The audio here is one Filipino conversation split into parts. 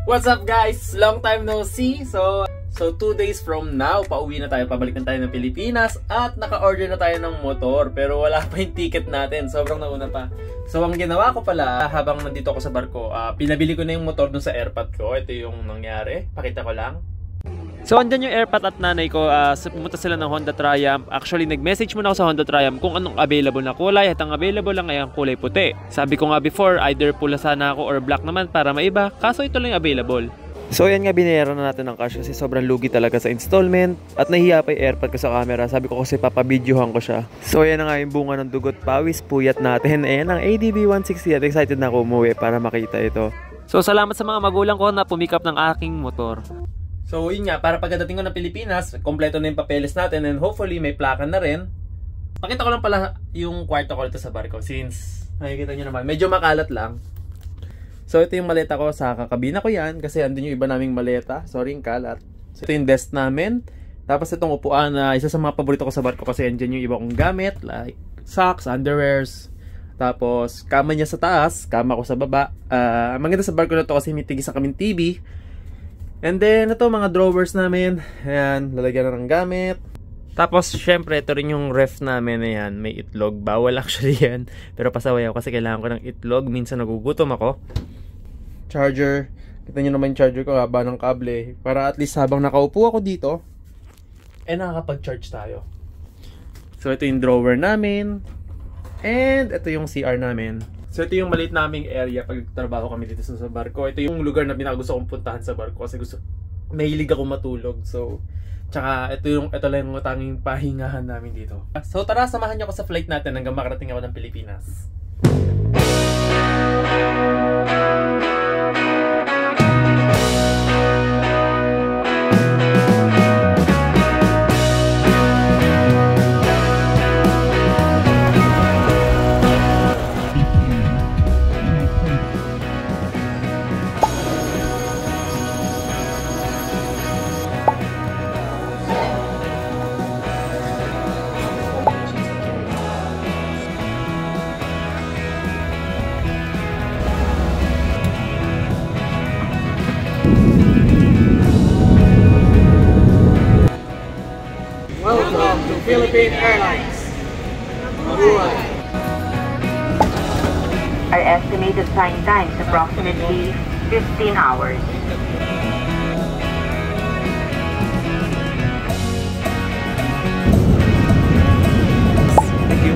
What's up guys? Long time no see. So 2 days from now, pauwi na tayo, pabalik na tayo ng Pilipinas at naka-order na tayo ng motor pero wala pa yung ticket natin, sobrang nauna pa. So ang ginawa ko pala habang nandito ako sa barko, pinabili ko na yung motor dun sa airpot ko. Ito yung nangyari, pakita ko lang. So andyan yung airpot at nanay ko, pumunta sila ng Honda Triumph. Actually nag-message muna ako sa Honda Triumph kung anong available na kulay at ang available lang ay ang kulay puti. Sabi ko nga before, either pula sana ako or black naman para maiba, kaso ito lang yung available. So yan nga, binayaran na natin ng cash kasi sobrang lugi talaga sa installment at nahiya pa yung airpod ko sa camera. Sabi ko kasi papabidyohan ko siya. So yan na nga yung bunga ng dugot, pawis, puyat natin. Ayan ang ADV 160 at excited na ako umuwi para makita ito. So salamat sa mga magulang ko na pumick up ng aking motor. So yun nga, para pagdating ko ng Pilipinas, kompleto na yung papeles natin and hopefully may plaka na rin. Pakita ko lang pala yung kwarto ko dito sa barko since nakikita nyo naman, medyo makalat lang. So ito yung maleta ko, sa kakabina ko yan kasi andun yung iba naming maleta. Sorry yung kalat. So ito yung desk namin. Tapos itong upuan na isa sa mga paborito ko sa barko kasi andyan yung iba kong gamit like socks, underwears. Tapos kama niya sa taas, kama ko sa baba. Maganda sa barko na to kasi may tigis sa kaming TV. And then ito mga drawers namin. Ayan, lalagyan na ng gamit. Tapos syempre ito rin yung ref namin. Ayan, may itlog. Bawal actually yan, pero pasaway ako kasi kailangan ko ng itlog. Minsan nagugutom ako. Charger, kita nyo naman yung charger ko, haba ng kable para at least habang nakaupo ako dito nakakapag-charge tayo. So ito yung drawer namin. And ito yung CR namin. So ito yung maliit naming area pag trabaho kami dito sa barko. Ito yung lugar na pinakagusto kong puntahan sa barko kasi mahilig ako matulog. So tsaka ito lang yung tanging pahingahan namin dito. So tara, samahan niyo ako sa flight natin hanggang makarating ako ng Pilipinas. Welcome to Philippine Airlines. Mabuhay. Our estimated flying time is approximately 15 hours. Thank you.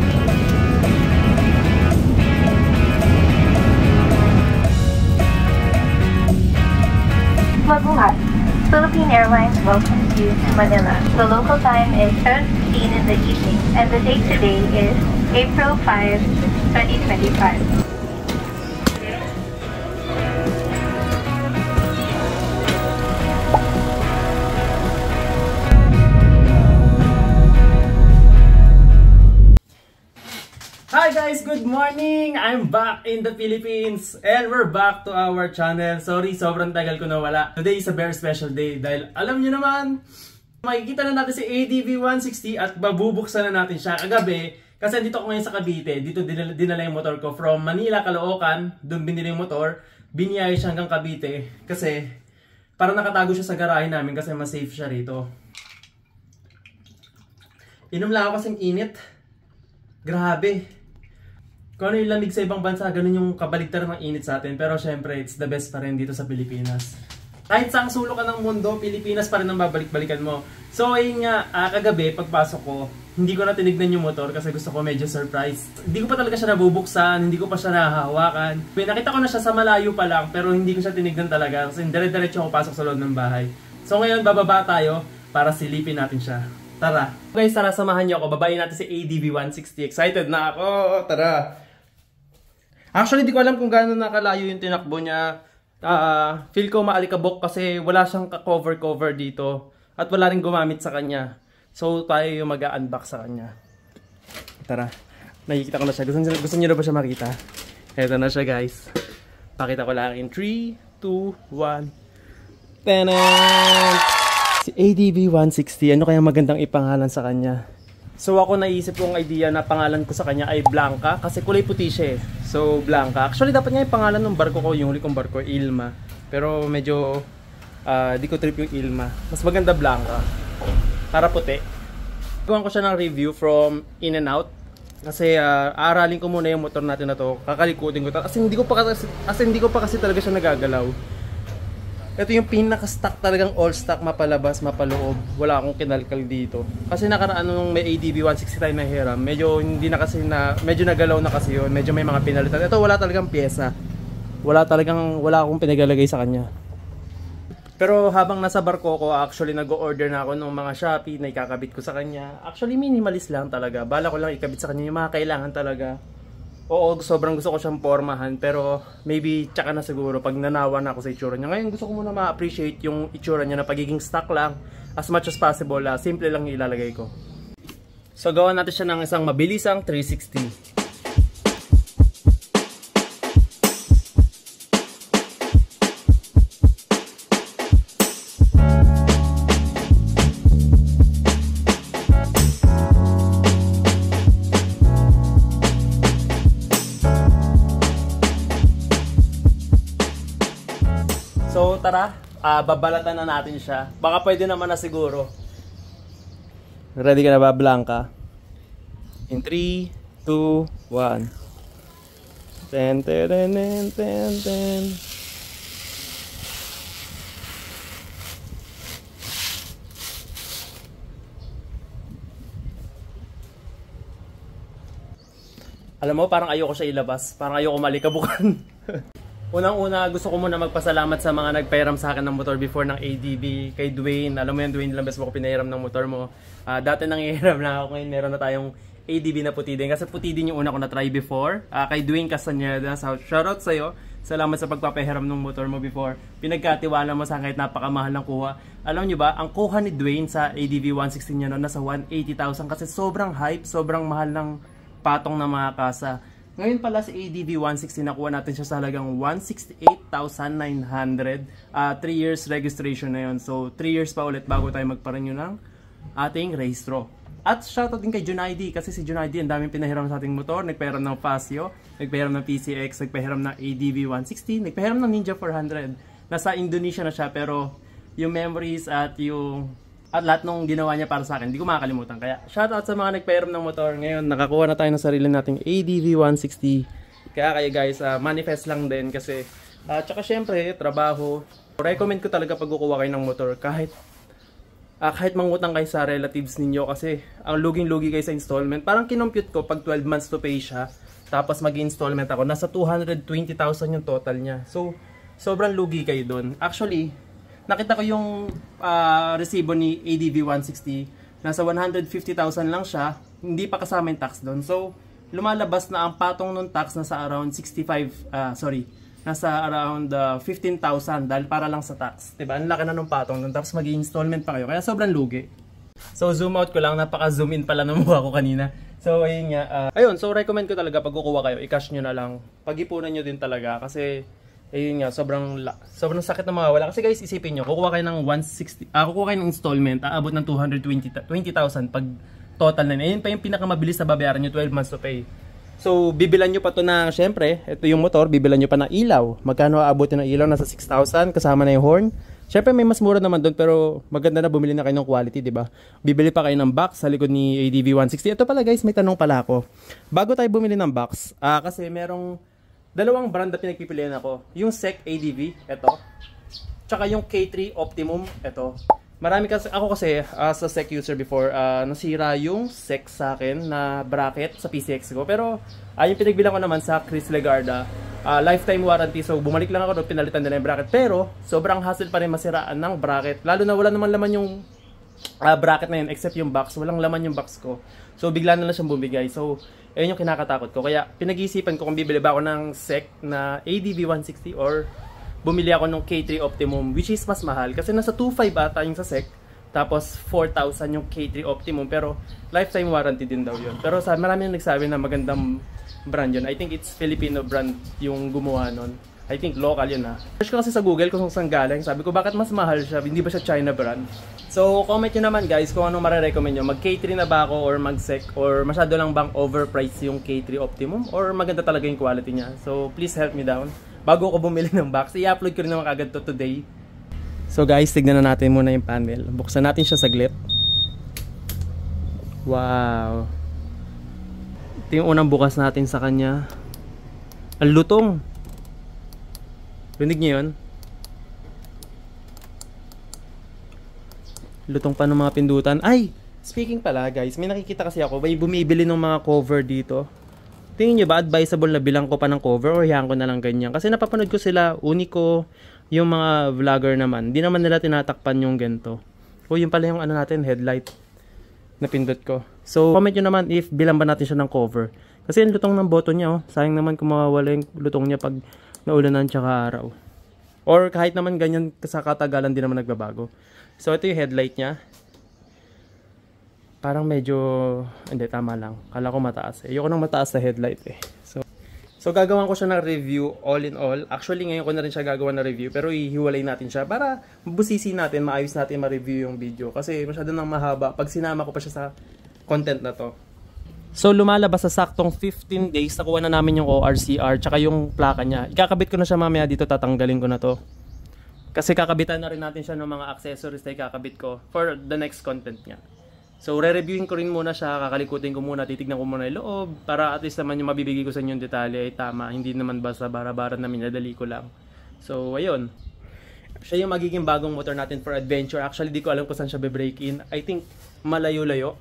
Mabuhay. Philippine Airlines welcomes you to Manila. The local time is 7:15 in the evening and the date today is April 5, 2025. Hi guys, good morning! I'm back in the Philippines and we're back to our channel. Sorry, sobrang tagal ko nawala. Today is a very special day dahil alam nyo naman, makikita na natin si ADV 160 at babubuksan na natin siya kagabi. Kasi dito ako ngayon sa Cavite, dito dinala yung motor ko from Manila, Caloocan. Doon binili yung motor, biniyay siya hanggang Cavite kasi parang nakatago siya sa garahe namin kasi mas safe siya rito. Inom lang ako kasing init. Grabe. Kung ano yung lamig sa ibang bansa, ganun yung kabaligtaran ng init sa atin. Pero syempre, it's the best pa rin dito sa Pilipinas. Kahit saang sulok ka ng mundo, Pilipinas pa rin ang babalik-balikan mo. So ayun nga, kagabi, pagpasok ko, hindi ko na tinignan yung motor kasi gusto ko medyo surprise. Hindi ko pa talaga siya nabubuksan, hindi ko pa siya nahahawakan. Nakita ko na siya sa malayo pa lang, pero hindi ko siya tinignan talaga kasi dire-diretso ako pasok sa loob ng bahay. So ngayon, bababa tayo para silipin natin siya. Tara! Guys, tara, samahan niyo ako. Babayin natin si ADV 160. Excited na ako! Tara! Actually, di ko alam kung gaano nakalayo yung tinakbo niya. Feel ko maalikabok kasi wala siyang cover dito. At wala rin gumamit sa kanya. So, tayo yung mag-unbox sa kanya. Tara. Nakikita ko na siya. Gusto niyo na ba siya makita? Eto na siya, guys. Pakita ko lang in 3, 2, 1. Tanan! Si ADV 160. Ano kaya magandang ipangalan sa kanya? So ako naisip kong idea na pangalan ko sa kanya ay Blanca kasi kulay puti siya eh. So Blanca. Actually dapat nga yung pangalan ng barko ko, yung huli kong barko, Ilma. Pero medyo di ko trip yung Ilma. Mas maganda Blanca. Para puti. Gawan ko siya ng review from In-N-Out. Kasi aaralin ko muna yung motor natin na to. Kakalikutin ko. Kasi hindi ko pa kasi talaga siya nagagalaw. Ito yung pinaka-stock talagang all-stock, mapalabas, mapaloob. Wala akong kinalkal dito. Kasi nakaraan nung may ADV 160 tayo na hiram, medyo hindi na kasi medyo nagalaw na kasi yun. Medyo may mga pinalitan. Ito wala talagang pyesa. Wala akong pinagalagay sa kanya. Pero habang nasa barko ko, actually nag-order na ako ng mga Shopee na ikakabit ko sa kanya. Actually minimalist lang talaga. Bala ko lang ikabit sa kanya yung mga kailangan talaga. Oo, sobrang gusto ko siyang pormahan, pero maybe tsaka na siguro pag nanawa na ako sa itsura niya. Ngayon gusto ko muna ma-appreciate yung itsura niya na pagiging stock lang. As much as possible, simple lang ilalagay ko. So gawa natin siya ng isang mabilisang 360. So tara, babalatan na natin siya. Baka pwede naman na siguro. Ready ka na ba, Blanca? In 3, 2, 1. Ten, ten, ten, ten, ten. Alam mo, parang ayoko siya ilabas. Parang ayoko malikabukan. Unang-una, gusto ko muna magpasalamat sa mga nagpahiram sa akin ng motor before ng ADB. Kay Dwayne, alam mo yan Dwayne, ilang beses mo ko pinahiram ng motor mo. Dati nanghihiram na ako, ngayon meron na tayong ADB na puti din. Kasi puti din yung una ko na try before. Kay Dwayne Castaneda, shoutout sa'yo. Salamat sa pagpapahiram ng motor mo before. Pinagkatiwala mo sa akin kahit napakamahal ng kuha. Alam nyo ba, ang kuha ni Dwayne sa ADB 160 niya noon nasa 180,000 kasi sobrang hype, sobrang mahal ng patong ng mga kasa. Ngayon pala sa ADV 160 nakuha natin siya sa halagang 168,900. 3 years registration na yun. So 3 years pa ulit bago tayo magpa-renew ng ating rehistro. At shoutout din kay Junaidi kasi si Junaidi ang daming pinahiram sa ating motor. Nagpahiram ng Fasio, nagpahiram ng PCX, nagpahiram ng ADV 160, nagpahiram ng Ninja 400. Nasa Indonesia na siya pero yung memories at lahat ng ginawa niya para sa akin, hindi ko makakalimutan. Kaya shoutout sa mga nagpahiram ng motor. Ngayon, nakakuha na tayo ng sarili nating ADV 160. Kaya guys, manifest lang din kasi tsaka syempre, trabaho. Recommend ko talaga pag kukuha kayo ng motor kahit mangutang kayo sa relatives ninyo kasi ang luging-lugi kayo sa installment. Parang kinompute ko pag 12 months to pay siya, tapos mag-installment ako, nasa 220,000 yung total niya. So, sobrang lugi kayo doon. Actually, nakita ko yung resibo ni ADV 160. Nasa 150,000 lang siya. Hindi pa kasama yung tax doon. So, lumalabas na ang patong ng tax nasa around 15,000 dahil para lang sa tax. Diba? Ang laki na ng patong doon. Tapos mag-i-installment pa kayo. Kaya sobrang lugi. So, zoom out ko lang. Napaka-zoom in pala ng mukha ko kanina. So, ayun nga. Ayun, so recommend ko talaga pag kukuha kayo, i-cash nyo na lang. Pag-ipunan nyo din talaga. Kasi ayun nga, sobrang sakit na mawawala. Kasi guys, isipin nyo, kukuha kayo ng 160, kukuha kayo ng installment, aabot ng 220,000 pag total na yun. Ayun pa yung pinakamabilis na babayaran nyo, 12 months to pay. So, bibilan nyo pa to na, syempre, ito yung motor, bibilan nyo pa ng ilaw. Magkano aabotin ng ilaw? Nasa 6,000, kasama na yung horn. Syempre, may mas mura naman doon, pero maganda na bumili na kayo ng quality, di ba? Bibili pa kayo ng box sa likod ni ADV 160. Ito pala guys, may tanong pala ako. Bago tayo bumili ng box, kasi merong dalawang brand na pinagpipilian ako. Yung SEC ADV, ito. Tsaka yung K3 Optimum, ito. Marami kasi, ako kasi sa SEC user before, nasira yung SEC sa akin na bracket sa PCX ko. Pero yung pinagbilang ko naman sa Chris Legarda, lifetime warranty. So bumalik lang ako doon, pinalitan nila yung bracket. Pero sobrang hassle pa rin masiraan ng bracket. Lalo na wala naman laman yung bracket na yun, except yung box. Walang laman yung box ko. So bigla na lang siyang bumigay. So ayun yung kinakatakot ko. Kaya pinag-iisipan ko kung bibili ba ako ng SEC na ADV 160 or bumili ako ng K3 Optimum, which is mas mahal. Kasi nasa 2.5 ata yung sa SEC. Tapos 4,000 yung K3 Optimum. Pero lifetime warranty din daw yun. Pero marami nang nagsabi na magandang brand yun. I think it's Filipino brand yung gumawa nun. I think local yun ha. Search ko kasi sa Google kung saan galing. Sabi ko bakit mas mahal siya, hindi ba siya China brand? So comment nyo naman guys kung anong marirecommend nyo. Mag K3 na ba ako or mag SEC, or masyado lang bang overpriced yung K3 Optimum, or maganda talaga yung quality niya. So please help me down. Bago ako bumili ng box, i-upload ko rin naman agad to today. So guys, tignan na natin muna yung panel. Buksan natin siya saglit. Wow. Ito yung unang bukas natin sa kanya. Ang lutong. Rinig niyo yun? Lutong pa ng mga pindutan. Ay! Speaking pala guys, may nakikita kasi ako, may bumibili ng mga cover dito. Tingin nyo ba advisable na bilang ko pa ng cover o hiyahan ko na lang ganyan? Kasi napapanood ko sila, Unico, yung mga vlogger naman. Hindi naman nila tinatakpan yung ganito. O yun pala yung ano natin, headlight na pindot ko. So comment nyo naman if bilang ba natin siya ng cover. Kasi yung lutong ng button niya, oh. Sayang naman kung mawawala yung lutong niya pag naulanan tsaka araw. Or kahit naman ganyan sa katagalan din naman nagbabago. So ito yung headlight niya. Parang medyo, hindi, tama lang. Kala ko mataas eh. Ayoko nang mataas sa headlight eh. So gagawan ko siya ng review all in all. Actually ngayon ko na rin siya gagawa ng review, pero ihiwalay natin siya para busisi natin, maayos natin ma-review yung video. Kasi masyado nang mahaba pag sinama ko pa siya sa content na to. So lumalabas sa saktong 15 days, nakuha na namin yung ORCR tsaka yung plaka niya. Ikakabit ko na siya mamaya dito, tatanggalin ko na to. Kasi kakabitan na rin natin siya ng mga accessories na ikakabit ko for the next content niya. So re-reviewin ko rin muna siya, kakalikutin ko muna, titignan ko muna yung loob para at least naman yung mabibigay ko sa inyo yung detalye ay tama, hindi naman basta bara-bara na minadali ko lang. So ayun. Siya yung magiging bagong motor natin for adventure. Actually di ko alam kung saan siya be-break in. I think malayo-layo.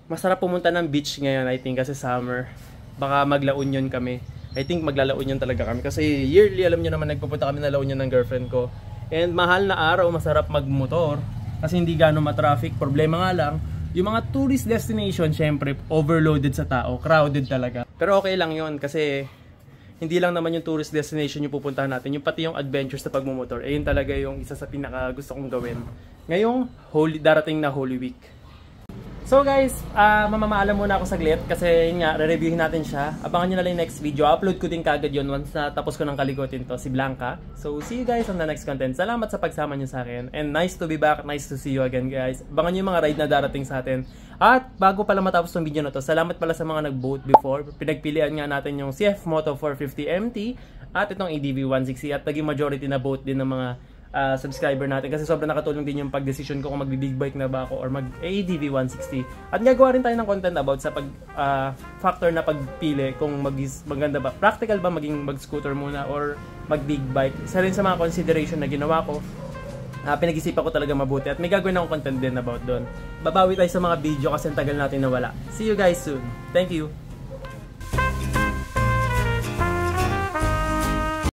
Masarap pumunta ng beach ngayon, I think, kasi summer. Baka magla Union kami. I think magla Union talaga kami. Kasi yearly, alam nyo naman, nagpupunta kami na La Union ng girlfriend ko. And mahal na araw, masarap magmotor. Kasi hindi gano'ng matraffic. Problema nga lang, yung mga tourist destination, syempre, overloaded sa tao. Crowded talaga. Pero okay lang yon kasi hindi lang naman yung tourist destination yung pupuntahan natin. Yung pati yung adventures sa pagmumotor. Eh, yun talaga yung isa sa pinaka gusto kong gawin. Ngayong darating na Holy Week. So guys, mamamaalam muna ako saglit kasi yun nga, re-reviewin natin siya. Abangan nyo na lang yung next video. Upload ko din kagad yun once na tapos ko ng kalikutin to, si Blanca. So see you guys on the next content. Salamat sa pagsama nyo sa akin. And nice to be back. Nice to see you again guys. Abangan nyo yung mga ride na darating sa atin. At bago pala matapos ng video na to, salamat pala sa mga nag-vote before. Pinagpilian nga natin yung CF Moto 450 MT at itong ADV 160. At naging majority na vote din ng mga subscriber natin kasi sobrang nakatulong din yung pag-decision ko kung mag-big bike na ba ako or mag-ADV 160. At gagawa rin tayo ng content about sa factor na pagpili kung maganda ba, practical ba maging mag-scooter muna or mag-big bike. Isa rin sa mga consideration na ginawa ko. Pinag-isipan ko talaga mabuti at may gagawin akong content din about doon. Babawi tayo sa mga video kasi ang tagal natin nawala. See you guys soon. Thank you!